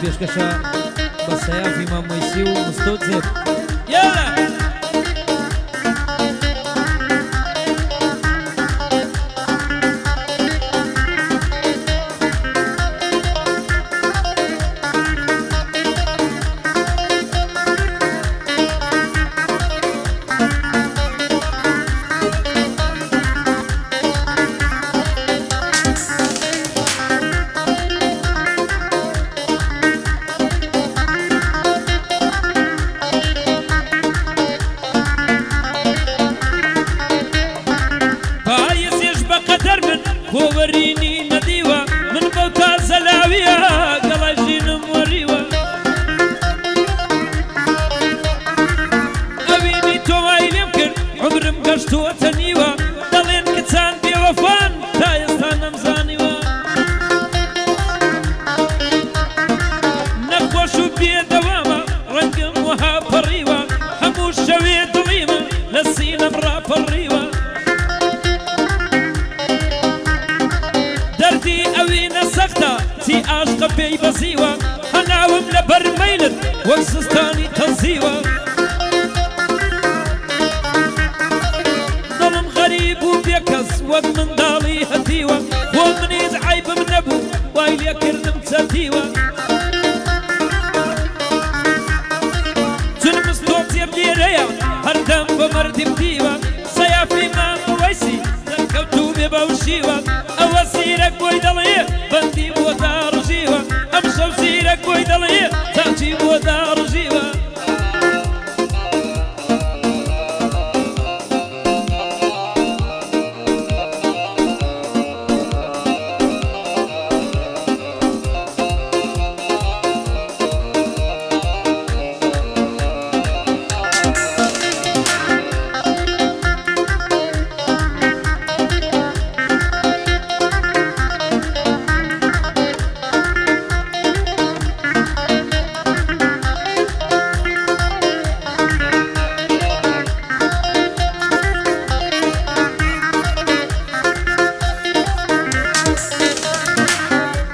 پێشکەشە بە سەیافی مامۆیسی و مستۆ جێب یالا خۆوەرینی نەدیوە من بەو تازە لاویە گەڵای ژینم وەریوە ئەوینی تۆ وای لێم کرد عمرم گەشتووەتە نیوە دەڵێن کچان بێوەفان تا ئێستا نەمزانیوە نەخۆش و بێدەوامە ڕەنگم وەها پەڕیوە هەموو شەوێ دڵیمە لە سینەم ڕاپەڕیوە دەردی ئەوینە سەختە چی ئاشقە پێی بەزیوە هەناوم لە بەرمەیلت وەک سستانی تەنزیوە دڵم غەریب و بێکەس وەک منداڵی هەتیوە بۆ منیش عەیبم نەبوو وای لێکردم چەتیوە چون مستۆ جێب لێرەیە هەردەم بە مەردی بدیوە سەیافی مامۆیسی دەرکەوتوو بێ بەوشیوە ئەوە زیرەک بۆی دەڵێ بەندی بۆ داڕژیوە ئەم شەو زیرەک بۆی دەڵێ تاچی بۆ داڕژیوە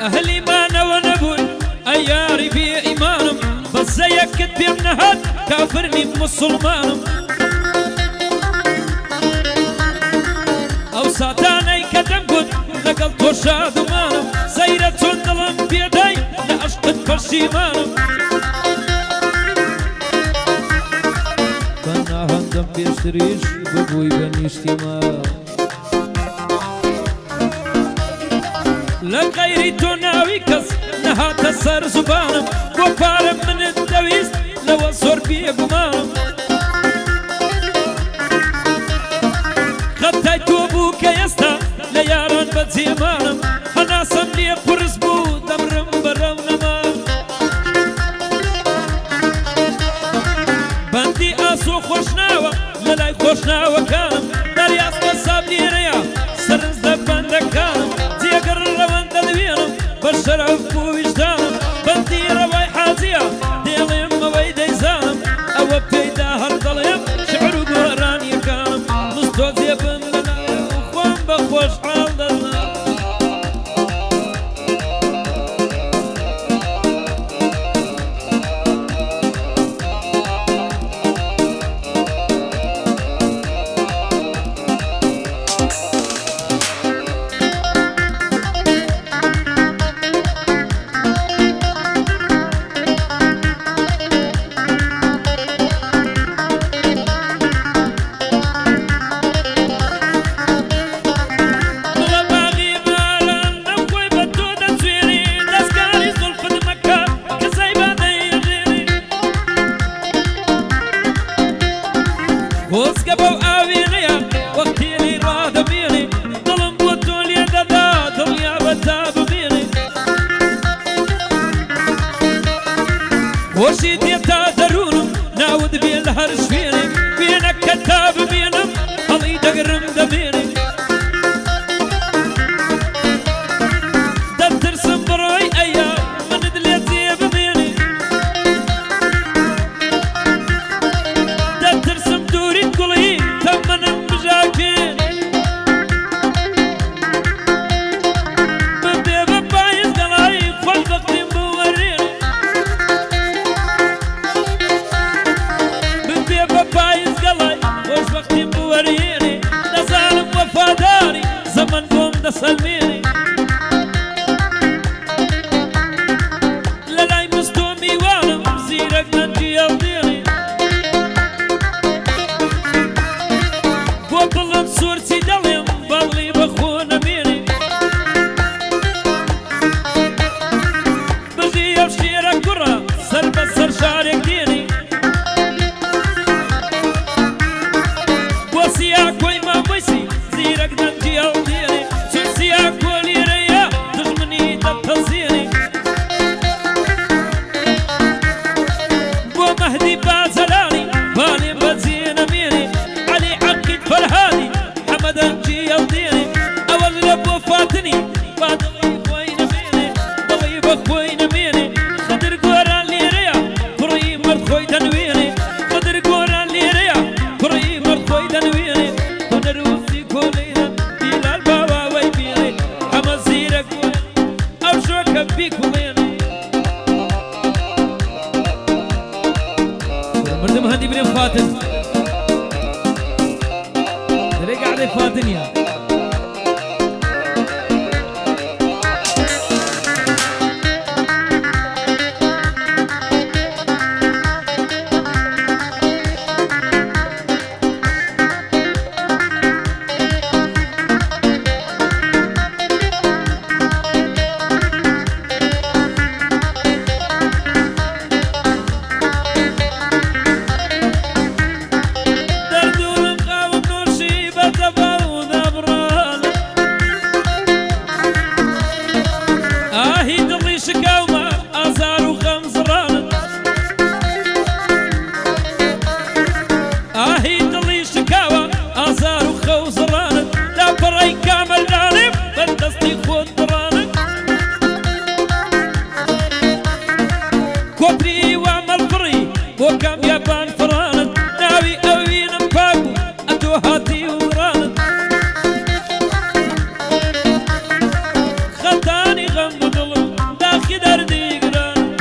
ئەهلی مانەوە نەبوون ئەی یاری بێ ئیمانم بەزە یەکت پێم نەهات کافر نیم موسڵمانم ئەو ساتانەی کە دەمگوت لەگەڵ تۆ شادومانم سەیرە چۆن دڵم پێدای لە عەشقت پەشیمانم تەنها هەندەم پێشتریش ببووی بە نیشتیمان لە غەیری تۆ ناوی کەس نەهاتە سەر زوبانم بۆ پارە منت دەویست لەوە زۆر بێگومانم خەتای تۆ بوو کە ئێستا لە یاران بەجێمانم هەناسەم لێ قورس بوو دەمرم بەرەو نەمان بەندی ئاسۆ خۆشناوە لە لای خۆشناوەکانم دەریاز بە ساب لێرەیە سەرنج لە بەندەکانم جێگەڕ ڕەوەندە دەوێنم بە شەرەف و ویجدانم بەندی ڕەوای حاجیە دێڵێم ئەوەی دەیزانم ئەوە پێیدا هەر دەڵێم شعر و گۆرانیەکانم مستۆ جێبم لەناو خۆم بە خۆشحاڵ دەزانم خۆزگە بەو ئاوێنەیە وەختێنەی ڕادەبێنێ دڵم بۆ تۆ لێ دەدا دڵیا بەتا ببێنێ خۆشی دێتا دەروونم ناود بێ لە هەر شوێنێ وێنە کە تا ببێنم هەڵی دەگرم دەبێنێ دەترسم بڕۆی ئەیە منت لێ جێ ببێنێ دەترسم دووریت گوڵی تا منم بژاکێن ببێ بە پایز دەڵای خۆش بەختیم بوەرێن لسلميني للاي مستومي وانا زيرك ننجي يضيني وبلن صورتي دليم بلي بخونا ميني بجي يبشيرك قرى سر بسر شارك ديني وسيا كوي ما ميسي زيرك ننجي يضيني سيا كولي ريا دغمني تتصيني ومهدي بازلاني بالي بزين ميني علي عقيد فرهادي حمد انجي يضيني اول لب وفاتني فاضلي خوين ميني ضوي بخوين ميني خدر قوران لي ريا فري مرخوي تنويني خدر قوران لي ريا فري مرخوي تنويني ونروسي كولينا الى البابا ويبيني حمد زيرك او شوك بيك ويني مردم هندي بن فاتن رجع علي فاتن يا شكاوما أزار وخمزران آهي دلي شكاوى أزار وخوزران لا بري كامل رانب بندستي خضران كوبري وعمل فري وكم يابان فران ناوي أوين مباقو أدو هاتي وزران خلطاني غم ظلم خدر ديقران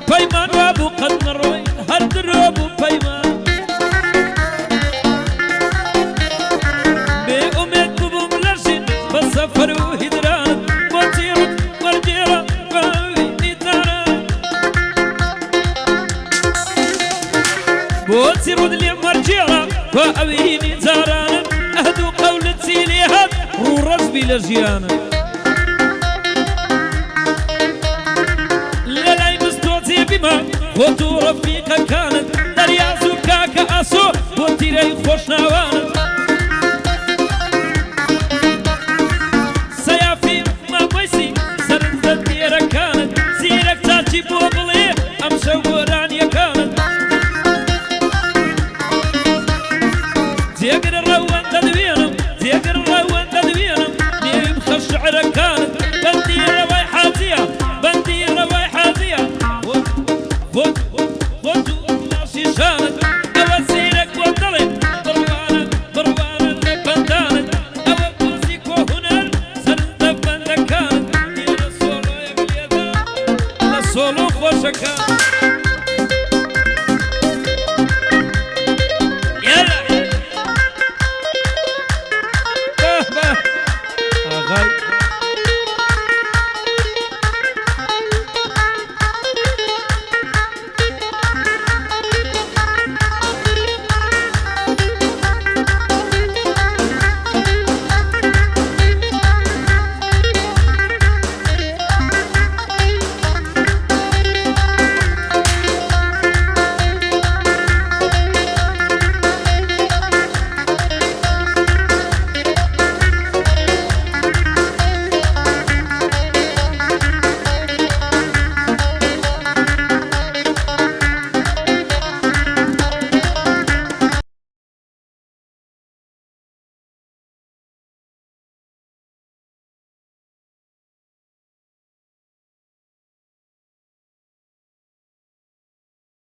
بيمان وابو قد نروي هرد روبو بيمان بي أمك ببو ملرشن بسفر وهدران بوتيرت مرجيرا فاوي نتاران بوتيرت لي مرجيرا فاوي نتاران أهدو قولة سيليهات ورزبي لجيانا للاي مستوتي بما خوتو رفيقة كانت دريا زوكاكا أسو وتيري خوش ناوانا سيافي ما بيسي سرد الديرة كانت زيرك تاجي بوبلي أمشى ورانيا كانت تيقر الروان تدوينم تيقر الروان تدوينم نيم خشعر كانت بندي رواي حازية بندي رواي حازية خد ناسي شانت أوزيرك وطلت بروانا لك بندانت أو كوزيك وهنر سرد بندك كانت نير السولو يا باليدا السولو خوشكانت